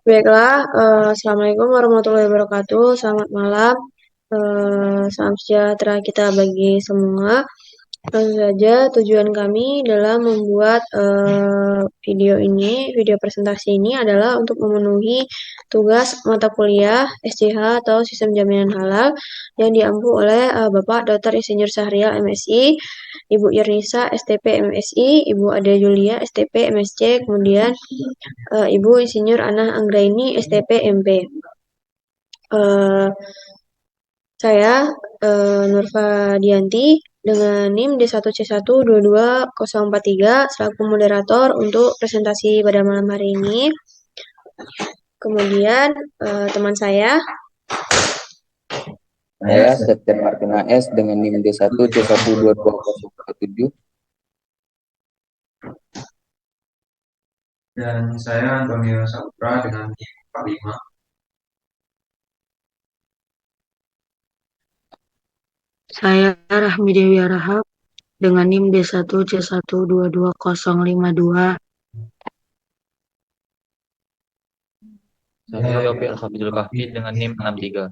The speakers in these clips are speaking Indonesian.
Baiklah, Assalamualaikum warahmatullahi wabarakatuh. Selamat malam, salam sejahtera kita bagi semua. Langsung saja, tujuan kami dalam membuat video presentasi ini adalah untuk memenuhi tugas mata kuliah SJH atau Sistem Jaminan Halal yang diampu oleh Bapak Dr. Insinyur Syahrial MSI, Ibu Yernisa STP MSI, Ibu Ade Julia STP MSC, kemudian Ibu Insinyur Anah Anggraini STP MP. Saya Nurfa Dianti dengan NIM D1C1222043 selaku moderator untuk presentasi pada malam hari ini. Kemudian teman saya Septian Martina S dengan NIM D1C1222047. Dan saya Antonio Saputra dengan NIM 45. Saya Rahmi Dewi Arahap dengan NIM D1C122052. Saya Yopi Al-Hafidul Kahfi dengan NIM 63.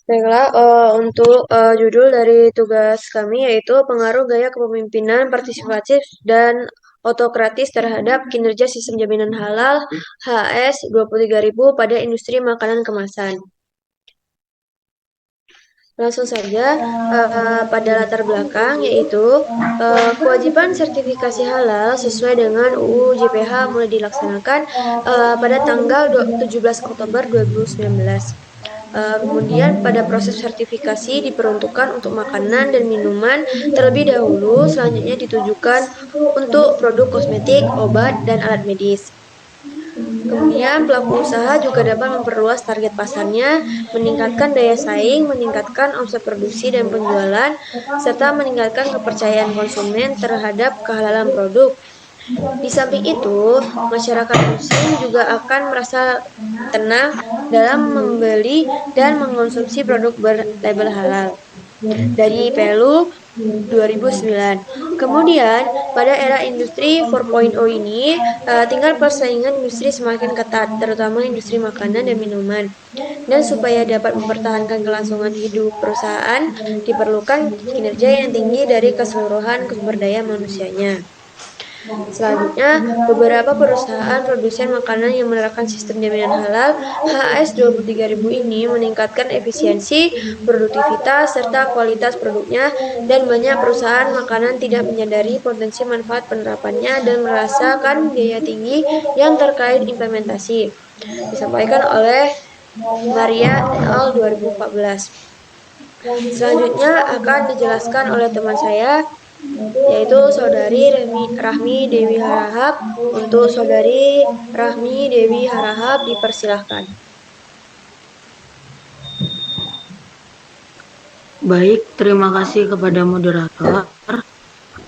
Baiklah, untuk judul dari tugas kami yaitu pengaruh gaya kepemimpinan partisipatif dan otokratis terhadap kinerja sistem jaminan halal HS 23.000 pada industri makanan kemasan. Langsung saja pada latar belakang yaitu kewajiban sertifikasi halal sesuai dengan UU JPH mulai dilaksanakan pada tanggal 17 Oktober 2019. Kemudian pada proses sertifikasi diperuntukkan untuk makanan dan minuman terlebih dahulu, selanjutnya ditujukan untuk produk kosmetik, obat, dan alat medis. Kemudian pelaku usaha juga dapat memperluas target pasarnya, meningkatkan daya saing, meningkatkan omset produksi dan penjualan, serta meningkatkan kepercayaan konsumen terhadap kehalalan produk. Di samping itu, masyarakat muslim juga akan merasa tenang dalam membeli dan mengonsumsi produk berlabel halal. Dari Pelu 2009. Kemudian, pada era industri 4.0 ini, tinggal persaingan industri semakin ketat, terutama industri makanan dan minuman. Dan supaya dapat mempertahankan kelangsungan hidup perusahaan, diperlukan kinerja yang tinggi dari keseluruhan sumber daya manusianya. Selanjutnya, beberapa perusahaan produsen makanan yang menerapkan sistem jaminan halal HS 23.000 ini meningkatkan efisiensi, produktivitas, serta kualitas produknya, dan banyak perusahaan makanan tidak menyadari potensi manfaat penerapannya dan merasakan biaya tinggi yang terkait implementasi. Disampaikan oleh Maria et al. 2014. Selanjutnya akan dijelaskan oleh teman saya, yaitu Saudari Rahmi Dewi Harahap. Untuk Saudari Rahmi Dewi Harahap dipersilahkan. Baik, terima kasih kepada moderator.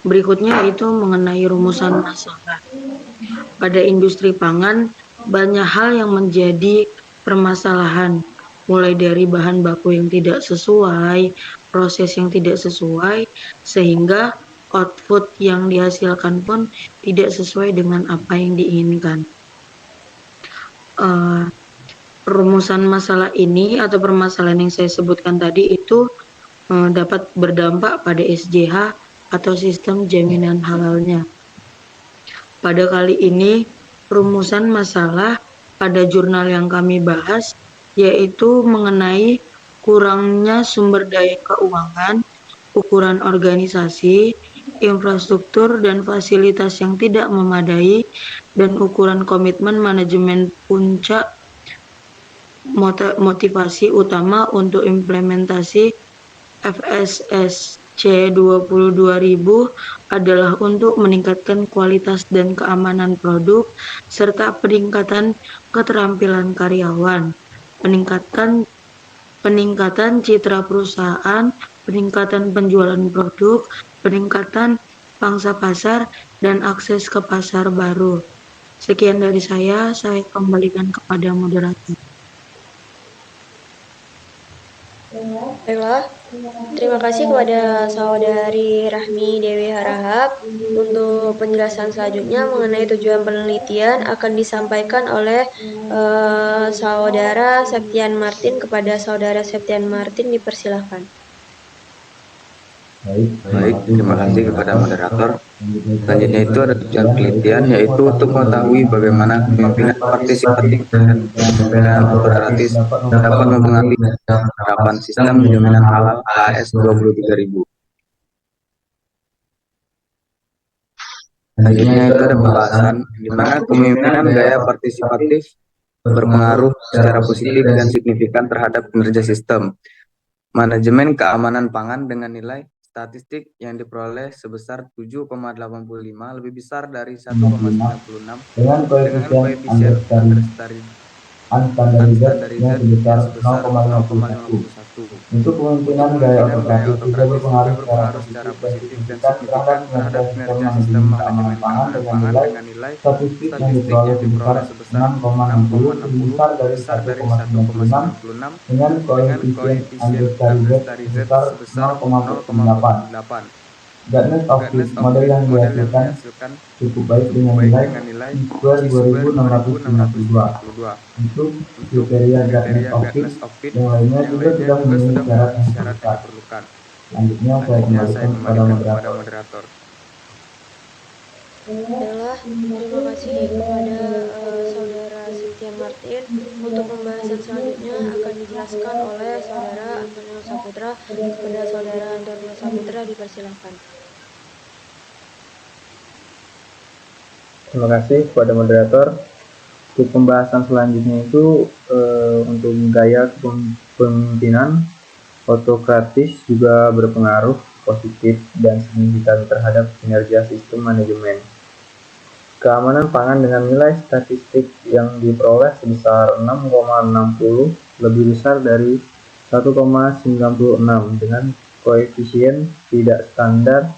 Berikutnya itu mengenai rumusan masalah. Pada industri pangan, banyak hal yang menjadi permasalahan, mulai dari bahan baku yang tidak sesuai, proses yang tidak sesuai, sehingga output yang dihasilkan pun tidak sesuai dengan apa yang diinginkan. Rumusan masalah ini atau permasalahan yang saya sebutkan tadi itu dapat berdampak pada SJH atau sistem jaminan halalnya. Pada kali ini, rumusan masalah pada jurnal yang kami bahas yaitu mengenai kurangnya sumber daya keuangan, ukuran organisasi, infrastruktur dan fasilitas yang tidak memadai, dan ukuran komitmen manajemen puncak motivasi utama untuk implementasi FSSC 22.000 adalah untuk meningkatkan kualitas dan keamanan produk serta peningkatan keterampilan karyawan, peningkatan citra perusahaan, peningkatan penjualan produk, peningkatan pangsa pasar, dan akses ke pasar baru. Sekian dari saya kembalikan kepada moderator. Baiklah, Terima kasih kepada Saudari Rahmi Dewi Harahap. Untuk penjelasan selanjutnya mengenai tujuan penelitian akan disampaikan oleh Saudara Septian Martin. Kepada Saudara Septian Martin dipersilahkan. Baik, terima kasih kepada moderator. Selanjutnya itu ada tujuan penelitian, yaitu untuk mengetahui bagaimana kepemimpinan partisipatif dan kepemimpinan otoratis dapat mempengaruhi penerapan sistem jaminan halal AS 23.000. Selanjutnya itu ada pembahasan di mana kepemimpinan gaya partisipatif berpengaruh secara positif dan signifikan terhadap kinerja sistem manajemen keamanan pangan dengan nilai statistik yang diperoleh sebesar 7,85 lebih besar dari 1,96 dengan koefisien unstandarized yang sebesar 0,51. Untuk kepemimpinan gaya otoratif juga berpengaruh secara positif dan signifikan terhadap kinerja sistem manajemen keamanan pangan dengan nilai statistik yang diperoleh sebesar 6,60 lebih besar dari 1,96 dengan koefisien unstandarized sebesar 0,48. Gartner Office model yang dihasilkan cukup baik dengan nilai square 2692. Untuk kriteria Gartner Office yang lainnya juga sudah memenuhi syarat yang diperlukan. Selanjutnya saya kembalikan kepada moderator. Baiklah, terima kasih kepada Saudara Septian Martin. Untuk pembahasan selanjutnya akan dijelaskan oleh Saudara Antonio Saputra. Kepada Saudara Antonio Saputra dipersilahkan. Terima kasih kepada moderator. Untuk pembahasan selanjutnya itu untuk gaya kepemimpinan autokratis juga berpengaruh positif dan signifikan terhadap kinerja sistem manajemen keamanan pangan dengan nilai statistik yang diperoleh sebesar 6,60 lebih besar dari 1,96 dengan koefisien tidak standar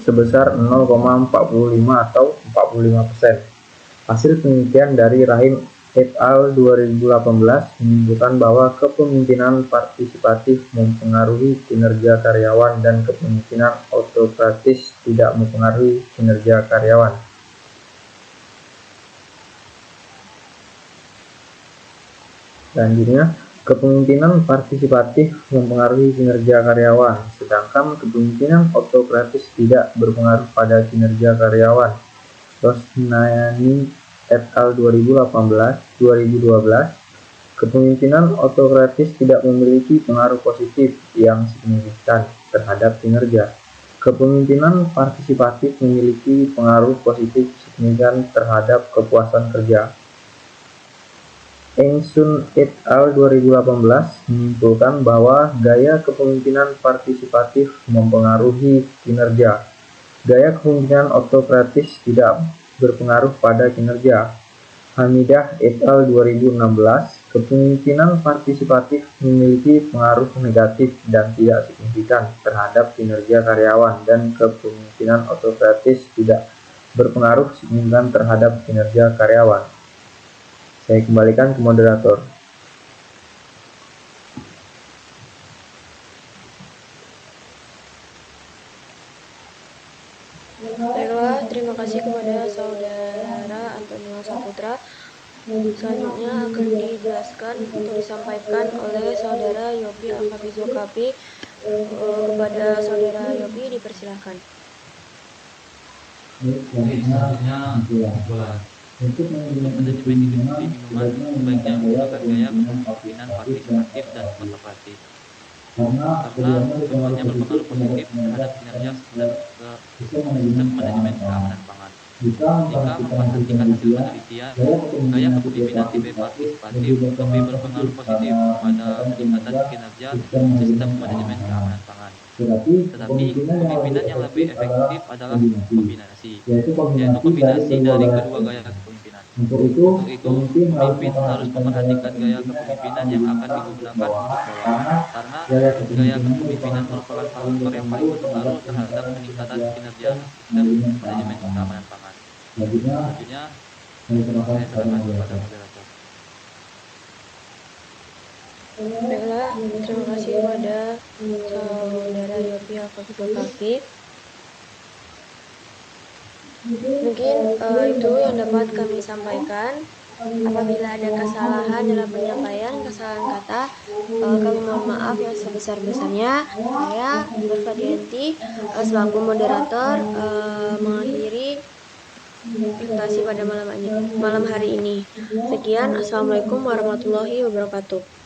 sebesar 0,45 atau 45%. Hasil penelitian dari Rahim et al. 2018 menyebutkan bahwa kepemimpinan partisipatif mempengaruhi kinerja karyawan dan kepemimpinan autokratis tidak mempengaruhi kinerja karyawan. Selanjutnya, kepemimpinan partisipatif mempengaruhi kinerja karyawan, sedangkan kepemimpinan autokratis tidak berpengaruh pada kinerja karyawan. Rosnayani et al. 2018-2012, kepemimpinan autokratis tidak memiliki pengaruh positif yang signifikan terhadap kinerja. Kepemimpinan partisipatif memiliki pengaruh positif signifikan terhadap kepuasan kerja. Engsun et al. 2018 menyimpulkan bahwa gaya kepemimpinan partisipatif mempengaruhi kinerja. Gaya kepemimpinan autokratis tidak berpengaruh pada kinerja. Hamidah et al. 2016, kepemimpinan partisipatif memiliki pengaruh negatif dan tidak signifikan terhadap kinerja karyawan dan kepemimpinan autokratis tidak berpengaruh signifikan terhadap kinerja karyawan. Saya kembalikan ke moderator. Baiklah, terima kasih kepada Saudara Antonio Saputra. Selanjutnya akan dijelaskan atau disampaikan oleh Saudara Yopi Al-Hafizokapi. Kepada Saudara Yopi dipersilahkan. Selanjutnya kesimpulan. Untuk manajemen industri minuman sebaiknya menggunakan gaya kepemimpinan partisipatif dan autokratis karena keduanya berpengaruh positif terhadap kinerja dan sistem manajemen keamanan pangan. Jika memperhatikan hasil penelitian, gaya kepemimpinan tipe partisipatif lebih berpengaruh positif pada peningkatan kinerja sistem manajemen keamanan pangan. Tetapi kepemimpinan yang lebih efektif adalah kombinasi, yaitu kombinasi dari kedua gaya kepemimpinan. Untuk itu, pemimpin harus memperhatikan gaya kepemimpinan yang akan digunakan untuk bawahan, karena gaya kepemimpinan merupakan faktor yang paling berpengaruh terhadap peningkatan kinerja sistem manajemen keamanan pangan. Selanjutnya, saya serahkan kepada moderator. Baiklah, terima kasih kepada saudara Yopi Al-Hafidhul Hafid. Mungkin itu yang dapat kami sampaikan. Apabila ada kesalahan dalam penyampaian, kesalahan kata, kami mohon maaf yang sebesar-besarnya. Saya Berfadianti selaku moderator mengakhiri presentasi pada malam hari ini. Sekian, Assalamualaikum warahmatullahi wabarakatuh.